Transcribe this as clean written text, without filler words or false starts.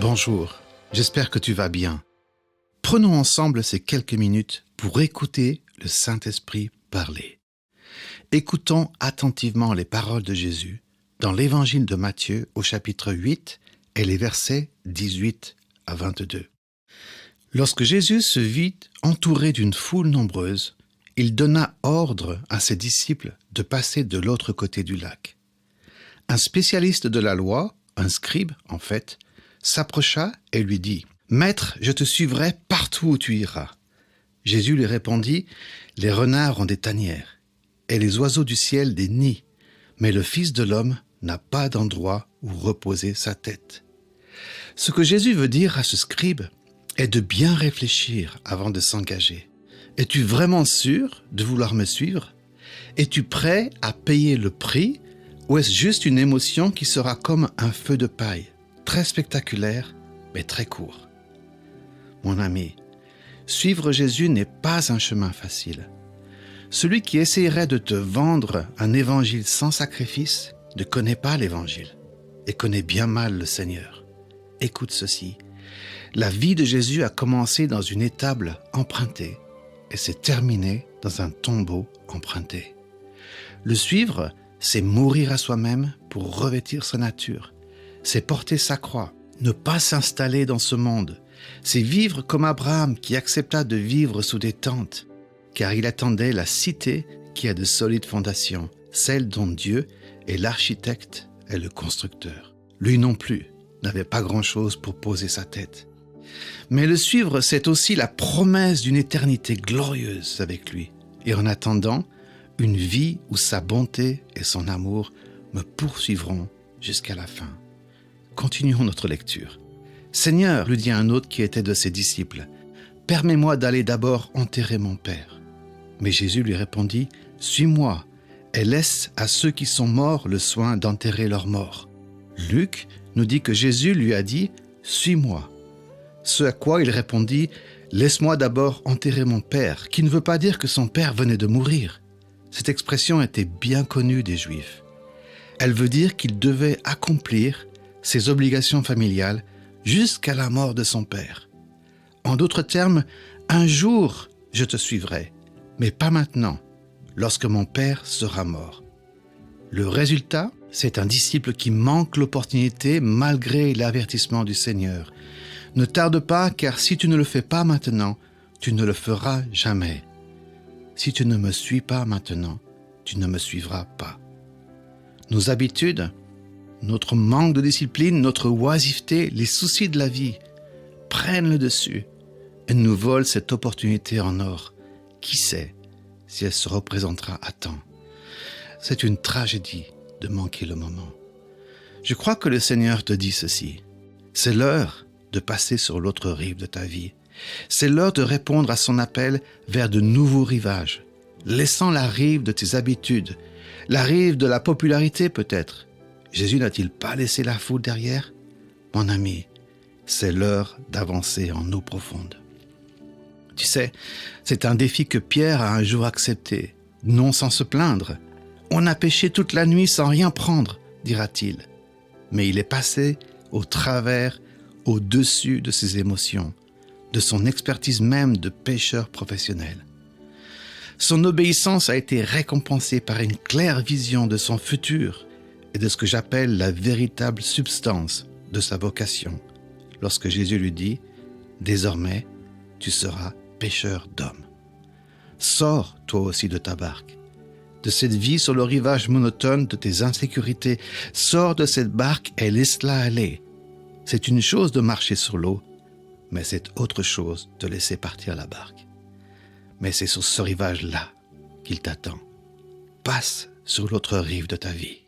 Bonjour, j'espère que tu vas bien. Prenons ensemble ces quelques minutes pour écouter le Saint-Esprit parler. Écoutons attentivement les paroles de Jésus dans l'Évangile de Matthieu au chapitre 8 et les versets 18 à 22. Lorsque Jésus se vit entouré d'une foule nombreuse, il donna ordre à ses disciples de passer de l'autre côté du lac. Un spécialiste de la loi, un scribe en fait, s'approcha et lui dit « Maître, je te suivrai partout où tu iras. » Jésus lui répondit « Les renards ont des tanières, et les oiseaux du ciel des nids, mais le Fils de l'homme n'a pas d'endroit où reposer sa tête. » Ce que Jésus veut dire à ce scribe est de bien réfléchir avant de s'engager. Es-tu vraiment sûr de vouloir me suivre? Es-tu prêt à payer le prix ou est-ce juste une émotion qui sera comme un feu de paille, très spectaculaire mais très court? Mon ami, suivre Jésus n'est pas un chemin facile. Celui qui essayerait de te vendre un évangile sans sacrifice ne connaît pas l'évangile et connaît bien mal le Seigneur. Écoute ceci. La vie de Jésus a commencé dans une étable empruntée et s'est terminée dans un tombeau emprunté. Le suivre, c'est mourir à soi-même pour revêtir sa nature. C'est porter sa croix, ne pas s'installer dans ce monde. C'est vivre comme Abraham qui accepta de vivre sous des tentes, car il attendait la cité qui a de solides fondations, celle dont Dieu est l'architecte et le constructeur. Lui non plus n'avait pas grand-chose pour poser sa tête. Mais le suivre, c'est aussi la promesse d'une éternité glorieuse avec lui. Et en attendant, une vie où sa bonté et son amour me poursuivront jusqu'à la fin. Continuons notre lecture. « Seigneur, lui dit un autre qui était de ses disciples, permets-moi d'aller d'abord enterrer mon père. » Mais Jésus lui répondit, « Suis-moi et laisse à ceux qui sont morts le soin d'enterrer leurs morts. » Luc nous dit que Jésus lui a dit, « Suis-moi. » Ce à quoi il répondit, « Laisse-moi d'abord enterrer mon père », qui ne veut pas dire que son père venait de mourir. Cette expression était bien connue des Juifs. Elle veut dire qu'il devait accomplir ses obligations familiales jusqu'à la mort de son père. En d'autres termes, un jour je te suivrai, mais pas maintenant, lorsque mon père sera mort. Le résultat, c'est un disciple qui manque l'opportunité malgré l'avertissement du Seigneur. Ne tarde pas, car si tu ne le fais pas maintenant, tu ne le feras jamais. Si tu ne me suis pas maintenant, tu ne me suivras pas. Nos habitudes, notre manque de discipline, notre oisiveté, les soucis de la vie prennent le dessus et nous volent cette opportunité en or. Qui sait si elle se représentera à temps? C'est une tragédie de manquer le moment. Je crois que le Seigneur te dit ceci. C'est l'heure de passer sur l'autre rive de ta vie. C'est l'heure de répondre à son appel vers de nouveaux rivages, laissant la rive de tes habitudes, la rive de la popularité peut-être. Jésus n'a-t-il pas laissé la foule derrière? Mon ami, c'est l'heure d'avancer en eau profonde. Tu sais, c'est un défi que Pierre a un jour accepté, non sans se plaindre. On a pêché toute la nuit sans rien prendre, dira-t-il. Mais il est passé au travers, au-dessus de ses émotions, de son expertise même de pêcheur professionnel. Son obéissance a été récompensée par une claire vision de son futur et de ce que j'appelle la véritable substance de sa vocation, lorsque Jésus lui dit « Désormais, tu seras pêcheur d'hommes. » Sors toi aussi de ta barque, de cette vie sur le rivage monotone de tes insécurités. Sors de cette barque et laisse-la aller. C'est une chose de marcher sur l'eau, mais c'est autre chose de laisser partir la barque. Mais c'est sur ce rivage-là qu'il t'attend. Passe sur l'autre rive de ta vie.